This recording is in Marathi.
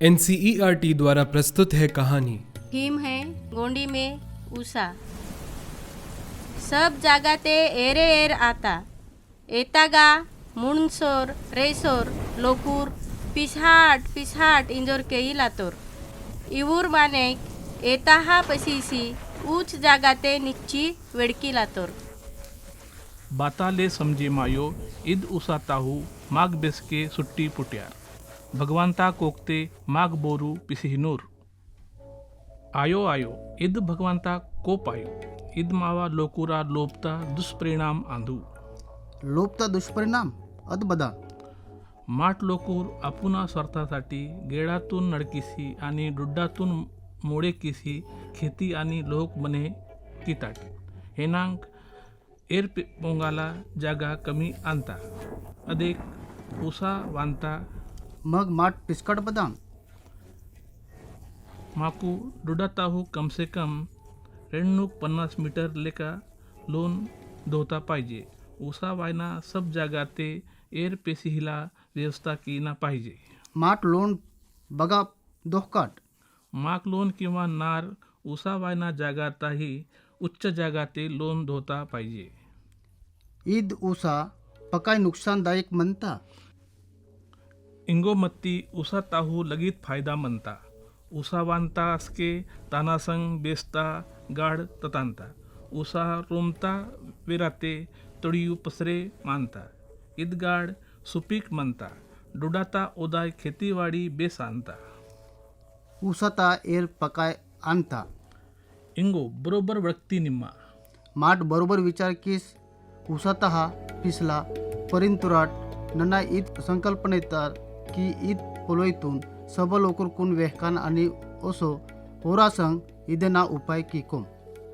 NCERT द्वारा प्रस्तुत है कहानी हिम है गोंडी में उषा। सब जागाते एरे एर आता एतागा मुणसोर रेसोर लोकूर पिसहाट इंजोर केई लातोर इवूर मानेक एताहा पसीसी ऊच जागाते निच्ची वेडकी लातोर बाताले समजे मायो ईद उसाताहू माग बेसके सुट्टी पुट्यार भगवंता कोकते माग बोरू पिसिहिनूर आयो ईद भगवंता कोप आयो ईद मावा लोकुरा लोपता दुष्परिणाम आंधू लोपता दुष्परिणाम अदबदा माठ लोकूर आपुना स्वार्थासाठी गेडातून नडकिसी आणि डुड्डातून मोडेकिसी खेती आणि लोक बने किताट हेनांक एर पोंगाला जागा कमी आणता अदेक उसा वांता मग माठ पिस्कट बदाम माकू डुडाताहू कम से कम 50 मीटर लेका लोन धोता पाहिजे उसा वायना सब जागाते एर पेसिहिला व्यवस्था की ना पाहिजे माठ लोन बगा दोहकाट माक लोन किंवा नार उसा वायना जागाताही उच्च जागाते लोन धोता पाहिजे ईद उसा पकाय नुकसानदायक म्हणता इंगोमत्ती उसा ताहू लगीत फायदा म्हणता उसा वांता असके तानासंग बेसता गाड ततांता उसा रोमता विराते तळीयू पसरे मानता ईदगाड सुपीक म्हणता डुडाता ओदाय खेतीवाडी बेस आणता उसाता एर पकाय आणता इंगो बरोबर व्यक्ती निम्मा माठ बरोबर विचार कीस उसाता हा पिसला परिंतुराट नना ईद संकल्पनेतर की ईद पोलोयतून सब लोकर कुन वेहकान आणि ओसो होरासंग ईदेना उपाय की कोम